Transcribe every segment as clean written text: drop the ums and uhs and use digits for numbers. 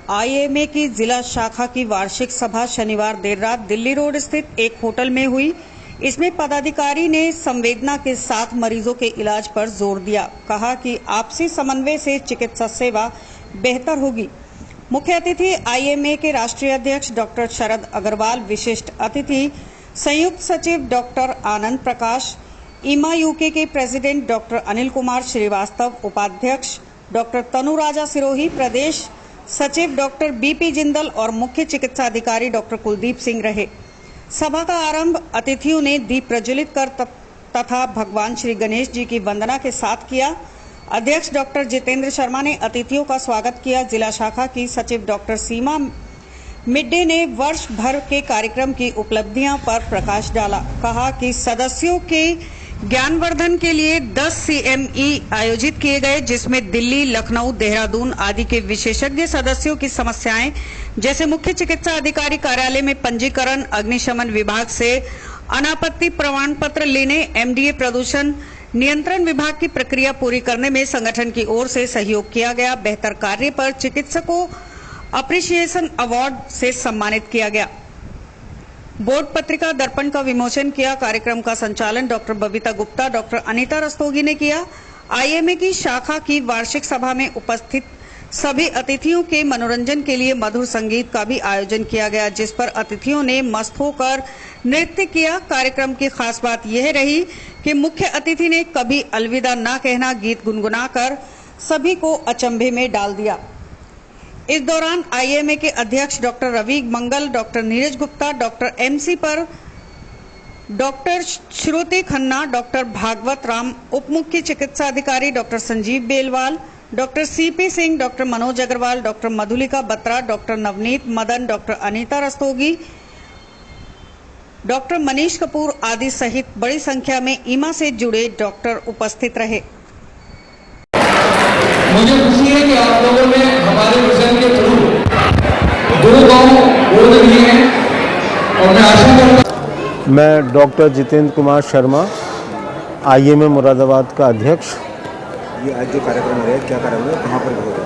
IMA की जिला शाखा की वार्षिक सभा शनिवार देर रात दिल्ली रोड स्थित एक होटल में हुई। इसमें पदाधिकारी ने संवेदना के साथ मरीजों के इलाज पर जोर दिया। कहा कि आपसी समन्वय से चिकित्सा सेवा बेहतर होगी। मुख्य अतिथि आईएमए के राष्ट्रीय अध्यक्ष डॉक्टर शरद अग्रवाल, विशिष्ट अतिथि संयुक्त सचिव डॉक्टर आनंद प्रकाश, ईमा यूके के प्रेसिडेंट डॉक्टर अनिल कुमार श्रीवास्तव, उपाध्यक्ष डॉक्टर तनु राजा सिरोही, प्रदेश सचिव डॉक्टर बीपी जिंदल और मुख्य चिकित्सा अधिकारी डॉक्टर कुलदीप सिंह रहे। सभा का आरंभ अतिथियों ने दीप प्रज्वलित कर तथा भगवान श्री गणेश जी की वंदना के साथ किया। अध्यक्ष डॉक्टर जितेंद्र शर्मा ने अतिथियों का स्वागत किया। जिला शाखा की सचिव डॉक्टर सीमा मिड्डे ने वर्ष भर के कार्यक्रम की उपलब्धियां पर प्रकाश डाला। कहा कि सदस्यों के ज्ञानवर्धन के लिए 10 CME आयोजित किए गए, जिसमें दिल्ली, लखनऊ, देहरादून आदि के विशेषज्ञ सदस्यों की समस्याएं जैसे मुख्य चिकित्सा अधिकारी कार्यालय में पंजीकरण, अग्निशमन विभाग से अनापत्ति प्रमाण पत्र लेने, MDA प्रदूषण नियंत्रण विभाग की प्रक्रिया पूरी करने में संगठन की ओर से सहयोग किया गया। बेहतर कार्य पर चिकित्सकों अप्रिसिएशन अवार्ड से सम्मानित किया गया। बोर्ड पत्रिका दर्पण का विमोचन किया। कार्यक्रम का संचालन डॉक्टर बबीता गुप्ता, डॉक्टर अनीता रस्तोगी ने किया। आईएमए की शाखा की वार्षिक सभा में उपस्थित सभी अतिथियों के मनोरंजन के लिए मधुर संगीत का भी आयोजन किया गया, जिस पर अतिथियों ने मस्त होकर नृत्य किया। कार्यक्रम की खास बात यह रही कि मुख्य अतिथि ने कभी अलविदा न कहना गीत गुनगुनाकर सभी को अचंभे में डाल दिया। इस दौरान आईएमए के अध्यक्ष doctor Ravi Mangal, doctor Neeraj Gupta, doctor MC पर, डॉक्टर श्रुति खन्ना, डॉक्टर भागवत राम, उप मुख्य चिकित्सा अधिकारी doctor Sanjeev Belwal, doctor CP Singh, doctor Manoj Agarwal, doctor Madhulika Batra, doctor Navneet Madan, doctor Anita Rastogi, doctor Manish Kapoor आदि सहित बड़ी संख्या में ईमा से जुड़े डॉक्टर उपस्थित रहे। मुझे खुशी है कि आप लोगों ने हमारे मिशन के थ्रू 2 गांव गोद लिए हैं और मैं आशा करता हूं। मैं डॉक्टर जितेंद्र कुमार शर्मा, आईएमए मुरादाबाद का अध्यक्ष। ये आज जो कार्यक्रम हो रहा है, क्या कार्यक्रम है, कहाँ पर हो रहा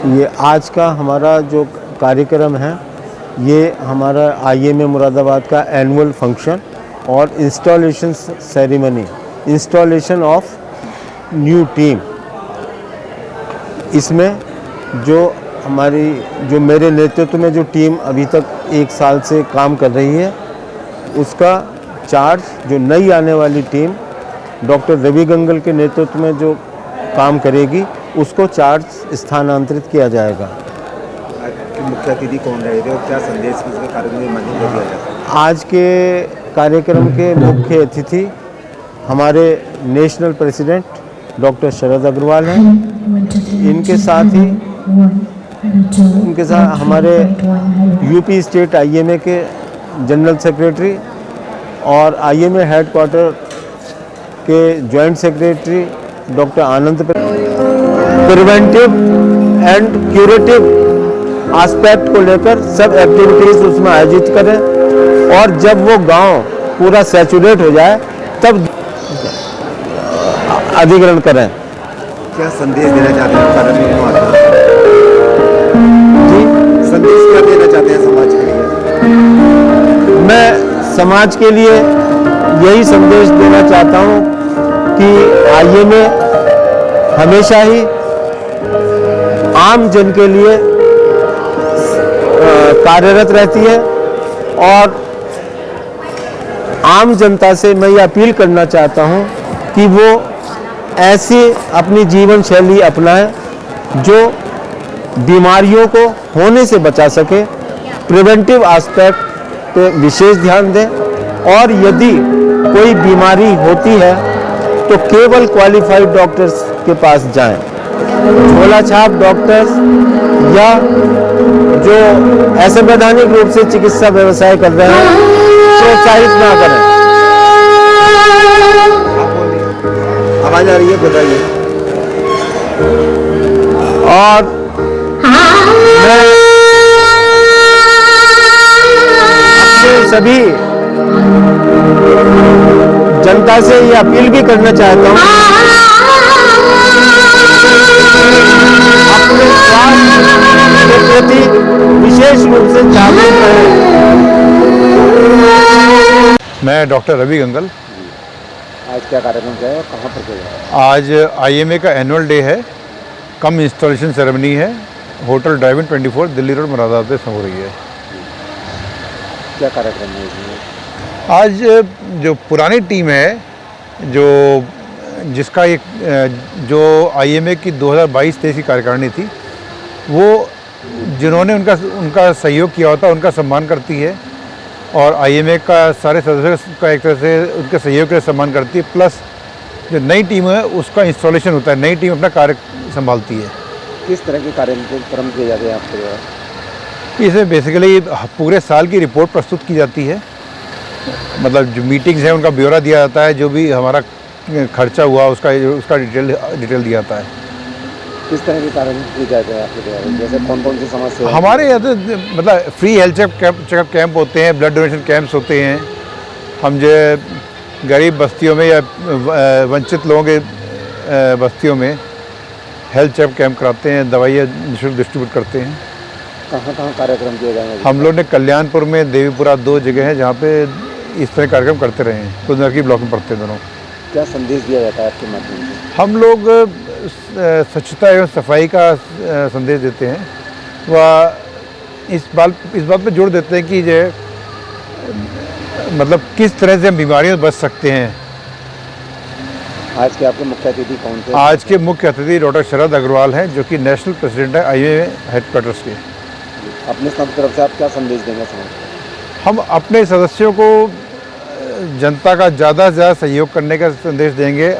है? ये आज का हमारा जो कार्यक्रम है, ये हमारा आईएमए मुरादाबाद का एनुअल फंक्शन और installation ceremony, installation of new team. इसमें जो मेरे नेतृत्व में जो टीम अभी तक 1 साल से काम कर रही है, उसका चार्ज जो नई आने वाली टीम डॉक्टर रवि गंगल के नेतृत्व में जो काम करेगी, उसको चार्ज स्थानांतरित किया जाएगा। मुख्य अतिथि कौन रहेगा और क्या संदेश इस कार्यक्रम में दिया जाएगा? आज के कार्यक्रम के मुख्य अतिथि हमारे नेशनल प्रेसिडेंट डॉक्टर शरद अग्रवाल हैं। इनके साथ हमारे यूपी स्टेट आईएमए के जनरल सेक्रेटरी और आईएमए हेडक्वार्टर के joint secretary doctor Anand. Preventive and curative aspect को लेकर सब एक्टिविटीज़ उसमें आयोजित करें और जब वो गांव पूरा सैचुरेट हो जाए तब अधिग्रहण करें। क्या संदेश देना चाहते हैं? जी, संदेश क्या देना चाहते हैं समाज के लिए? मैं समाज के लिए यही संदेश देना चाहता हूं कि आईएमए हमेशा ही आम जन के लिए कार्यरत रहती है और आम जनता से मैं ये अपील करना चाहता हूं कि वो ऐसी अपनी जीवन शैली अपनाएं जो बीमारियों को होने से बचा सके, प्रिवेंटिव एस्पेक्ट पे विशेष ध्यान दें और यदि कोई बीमारी होती है तो केवल क्वालिफाइड डॉक्टर्स के पास जाएं। झोला छाप डॉक्टर्स या जो असंवैधानिक रूप से चिकित्सा व्यवसाय कर रहे हैं, प्रोत्साहित ना करें। आवाज आ रही है, बताइए। और मैं अपने सभी जनता से ये अपील भी करना चाहता हूँ, अपने स्वास्थ्य के प्रति रूप से जागरूक रहे। मैं डॉक्टर रवि गंगल। आज क्या कार्यक्रम क्या है और कहाँ पर किया है? आज आईएमए का एनुअल डे है, कम इंस्टॉलेशन सेरेमनी है, होटल ड्राइव इन 24 दिल्ली रोड मुरादाबाद में हो रही है। क्या कार्यक्रम है इसमें? आज जो पुरानी टीम है, जिसका एक जो आईएमए की 2022-23 की कार्यकारिणी थी, वो जिन्होंने उनका सहयोग किया होता उनका सम्मान करती है और आईएमए का सारे सदस्यों का एक तरह से उनके सहयोग के सम्मान करती है। प्लस जो नई टीम है उसका इंस्टॉलेशन होता है, नई टीम अपना कार्य संभालती है। किस तरह के कार्यक्रम किए जाते हैं आपके द्वारा? इसमें बेसिकली पूरे साल की रिपोर्ट प्रस्तुत की जाती है, मतलब जो मीटिंग्स हैं उनका ब्यौरा दिया जाता है, जो भी हमारा खर्चा हुआ उसका डिटेल दिया जाता है। किस तरह के कार्यक्रम किए जाते हैं आपके द्वारा? जैसे कौन कौन सी समस्या? हमारे यहाँ तो मतलब फ्री हेल्थ चेकअप कैंप होते हैं, ब्लड डोनेशन कैंप्स होते हैं। हम जो गरीब बस्तियों में या वंचित लोगों के बस्तियों में हेल्थ चेकअप कैंप कराते हैं, दवाइयाँ निःशुल्क डिस्ट्रीब्यूट करते हैं। कहाँ कहाँ कार्यक्रम किए जाएंगे? हम लोग ने कल्याणपुर में, देवीपुरा 2 जगह हैं जहाँ पे इस तरह कार्यक्रम करते रहे हैं। तो नरकी ब्लॉक में पड़ते हैं दोनों। क्या संदेश दिया जाता है आपके माध्यम से? हम लोग स्वच्छता एवं सफाई का संदेश देते हैं। वह इस बात पे जोर देते हैं कि जो मतलब किस तरह से हम बीमारियों से बच सकते हैं। आज के आपके मुख्य अतिथि कौन थे? आज के मुख्य अतिथि डॉक्टर शरद अग्रवाल हैं, जो कि नेशनल प्रेसिडेंट है आईएमए हेडक्वार्टर्स के। अपने तरफ से आप क्या संदेश देना चाहेंगे? हम अपने सदस्यों को जनता का ज़्यादा से ज़्यादा सहयोग करने का संदेश देंगे,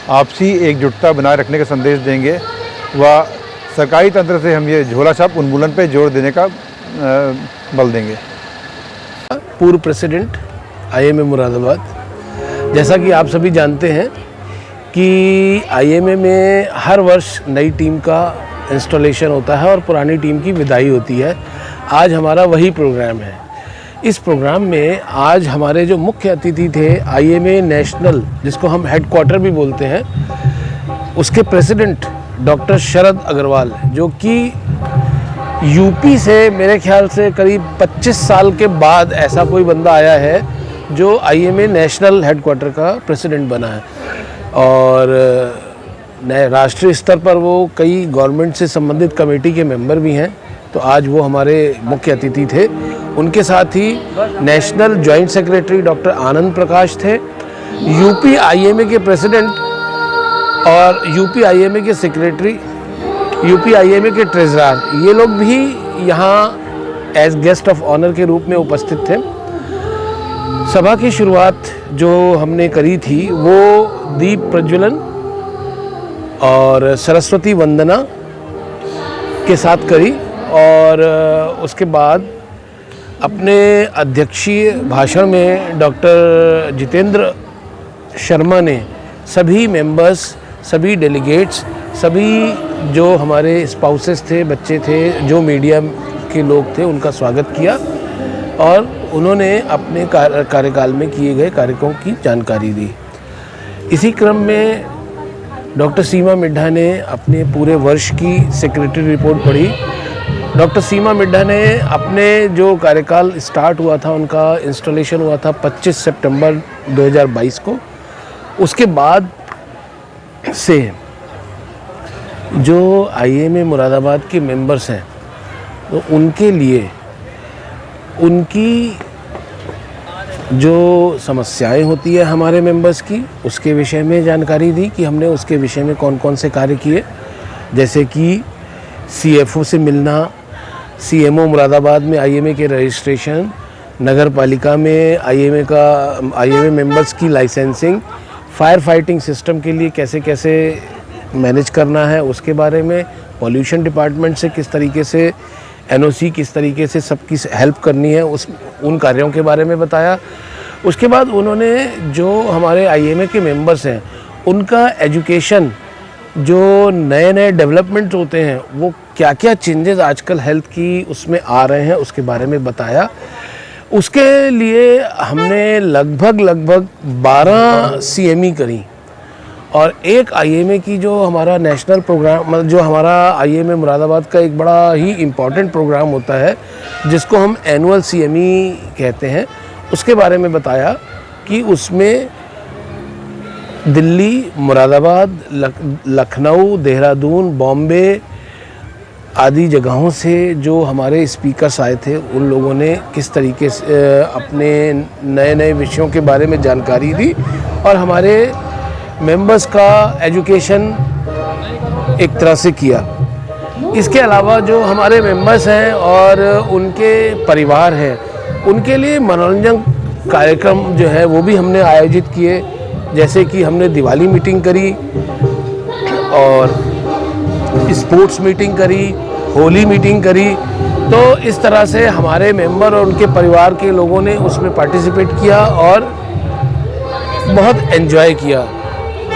आपसी एकजुटता बनाए रखने का संदेश देंगे व सरकारी तंत्र से हम ये झोला छाप उन्मूलन पर जोर देने का बल देंगे। पूर्व प्रेसिडेंट आईएमए मुरादाबाद, जैसा कि आप सभी जानते हैं कि आईएमए में हर वर्ष नई टीम का इंस्टॉलेशन होता है और पुरानी टीम की विदाई होती है। आज हमारा वही प्रोग्राम है। इस प्रोग्राम में आज हमारे जो मुख्य अतिथि थे आईएमए नेशनल, जिसको हम हेडक्वार्टर भी बोलते हैं, उसके प्रेसिडेंट डॉक्टर शरद अग्रवाल, जो कि यूपी से मेरे ख्याल से करीब 25 साल के बाद ऐसा कोई बंदा आया है जो आईएमए नेशनल हेडक्वार्टर का प्रेसिडेंट बना है। और राष्ट्रीय स्तर पर वो कई गवर्नमेंट से संबंधित कमेटी के मेंबर भी हैं। तो आज वो हमारे मुख्य अतिथि थे। उनके साथ ही national joint secretary doctor Anand Prakash थे, यूपी आईएमए के प्रेसिडेंट और यूपी आईएमए के सेक्रेटरी, यूपी आईएमए के ट्रेजरर, ये लोग भी यहाँ एज गेस्ट ऑफ ऑनर के रूप में उपस्थित थे। सभा की शुरुआत जो हमने करी थी वो दीप प्रज्वलन और सरस्वती वंदना के साथ करी और उसके बाद अपने अध्यक्षीय भाषण में डॉक्टर जितेंद्र शर्मा ने सभी मेंबर्स, सभी डेलीगेट्स, सभी जो हमारे स्पाउसेस थे, बच्चे थे, जो मीडिया के लोग थे, उनका स्वागत किया और उन्होंने अपने कार्यकाल में किए गए कार्यों की जानकारी दी। इसी क्रम में डॉक्टर सीमा मिड्ढा ने अपने पूरे वर्ष की सेक्रेटरी रिपोर्ट पढ़ी। डॉक्टर सीमा मिड्ढा ने अपने जो कार्यकाल स्टार्ट हुआ था, उनका इंस्टॉलेशन हुआ था 25 सितंबर 2022 को। उसके बाद से जो आईएमए मुरादाबाद के मेंबर्स हैं, तो उनके लिए उनकी जो समस्याएं होती है हमारे मेंबर्स की, उसके विषय में जानकारी दी कि हमने उसके विषय में कौन कौन से कार्य किए, जैसे कि सीएफओ से मिलना, सीएमओ मुरादाबाद में आईएमए के रजिस्ट्रेशन, नगर पालिका में आईएमए मेंबर्स की लाइसेंसिंग, फायर फाइटिंग सिस्टम के लिए कैसे कैसे मैनेज करना है उसके बारे में, पॉल्यूशन डिपार्टमेंट से किस तरीके से एनओसी किस तरीके से सबकी हेल्प करनी है, उन कार्यों के बारे में बताया। उसके बाद उन्होंने जो हमारे आईएमए के मेंबर्स हैं उनका एजुकेशन, जो नए नए डेवलपमेंट होते हैं, वो क्या क्या चेंजेस आजकल हेल्थ की उसमें आ रहे हैं, उसके बारे में बताया। उसके लिए हमने लगभग 12 CME करी और एक आईएमए की जो हमारा नेशनल प्रोग्राम, मतलब जो हमारा आईएमए मुरादाबाद का एक बड़ा ही इम्पॉर्टेंट प्रोग्राम होता है जिसको हम एनुअल सीएमई कहते हैं, उसके बारे में बताया कि उसमें दिल्ली, मुरादाबाद, लखनऊ, देहरादून, बॉम्बे आदि जगहों से जो हमारे स्पीकर्स आए थे, उन लोगों ने किस तरीके से अपने नए नए विषयों के बारे में जानकारी दी और हमारे मेंबर्स का एजुकेशन एक तरह से किया। इसके अलावा जो हमारे मेंबर्स हैं और उनके परिवार हैं, उनके लिए मनोरंजन कार्यक्रम जो है वो भी हमने आयोजित किए, जैसे कि हमने दिवाली मीटिंग करी और स्पोर्ट्स मीटिंग करी, होली मीटिंग करी। तो इस तरह से हमारे मेंबर और उनके परिवार के लोगों ने उसमें पार्टिसिपेट किया और बहुत एंजॉय किया,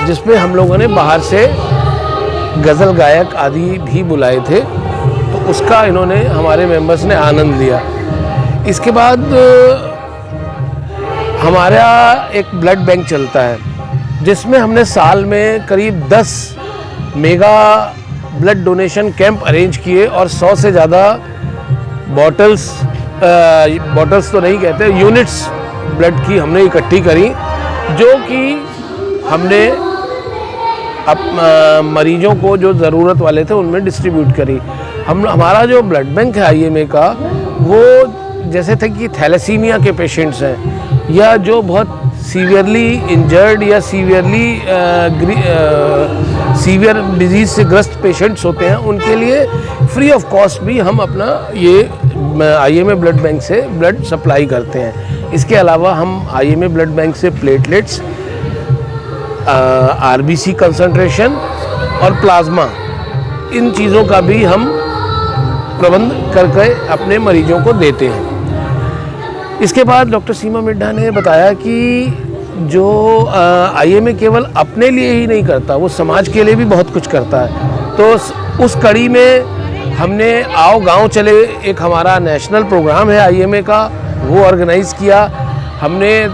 जिसमें हम लोगों ने बाहर से गज़ल गायक आदि भी बुलाए थे, तो उसका इन्होंने हमारे मेंबर्स ने आनंद लिया। इसके बाद हमारा एक ब्लड बैंक चलता है, जिसमें हमने साल में करीब 10 mega blood donation camp arrange किए और 100 से ज़्यादा बॉटल्स तो नहीं कहते, यूनिट्स ब्लड की हमने इकट्ठी करी, जो कि हमने मरीजों को जो ज़रूरत वाले थे उनमें डिस्ट्रीब्यूट करी। हमारा जो ब्लड बैंक है आईएमए का, वो जैसे थे कि थैलेसीमिया के पेशेंट्स हैं या जो बहुत सीवियरली इंजर्ड या सीवियर डिजीज़ से ग्रस्त पेशेंट्स होते हैं, उनके लिए फ्री ऑफ कॉस्ट भी हम अपना ये आईएमए ब्लड बैंक से ब्लड सप्लाई करते हैं। इसके अलावा हम आईएमए ब्लड बैंक से प्लेटलेट्स, आरबीसी कंसंट्रेशन और प्लाज्मा, इन चीज़ों का भी हम प्रबंध करके अपने मरीजों को देते हैं। इसके बाद डॉक्टर सीमा मिड्ढा ने बताया कि जो आईएमए केवल अपने लिए ही नहीं करता, वो समाज के लिए भी बहुत कुछ करता है। तो उस कड़ी में हमने आओ गांव चले, एक हमारा नेशनल प्रोग्राम है आईएमए का, वो ऑर्गेनाइज़ किया। हमने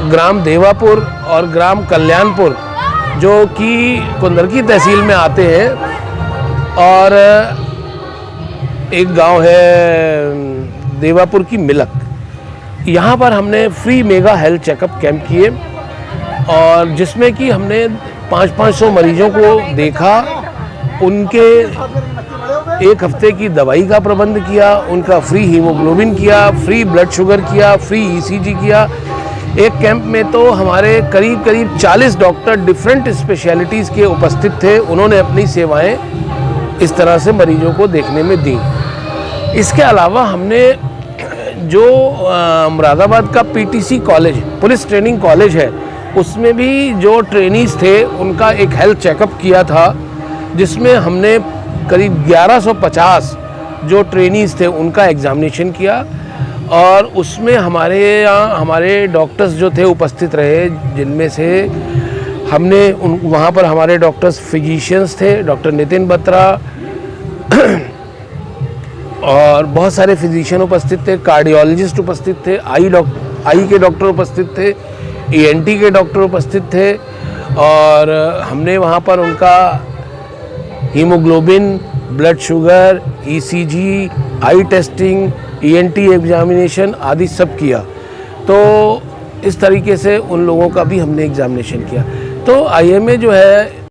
ग्राम देवापुर और ग्राम कल्याणपुर, जो कि कुंदरकी तहसील में आते हैं, और एक गांव है देवापुर की मिलक, यहाँ पर हमने free mega health checkup camp किए और जिसमें कि हमने 500 मरीजों को देखा, उनके एक हफ्ते की दवाई का प्रबंध किया, उनका फ्री हीमोग्लोबिन किया, फ्री ब्लड शुगर किया, फ्री ईसीजी किया। एक कैंप में तो हमारे करीब 40 डॉक्टर डिफरेंट स्पेशलिटीज़ के उपस्थित थे, उन्होंने अपनी सेवाएं इस तरह से मरीजों को देखने में दी। इसके अलावा हमने जो मुरादाबाद का PTC college, police training college है, उसमें भी जो ट्रेनीज़ थे उनका एक हेल्थ चेकअप किया था, जिसमें हमने करीब 1150 जो ट्रेनीज़ थे उनका एग्ज़ामिनेशन किया और उसमें हमारे डॉक्टर्स जो थे उपस्थित रहे, जिनमें से हमने वहाँ पर हमारे डॉक्टर्स फिजिशियंस थे, डॉक्टर नितिन बत्रा और बहुत सारे फिजिशियन उपस्थित थे, कार्डियोलॉजिस्ट उपस्थित थे, आई के डॉक्टर उपस्थित थे, ईएनटी के डॉक्टर उपस्थित थे, और हमने वहाँ पर उनका हीमोग्लोबिन, ब्लड शुगर, ईसीजी, आई टेस्टिंग, ईएनटी एग्जामिनेशन आदि सब किया। तो इस तरीके से उन लोगों का भी हमने एग्जामिनेशन किया। तो आईएमए जो है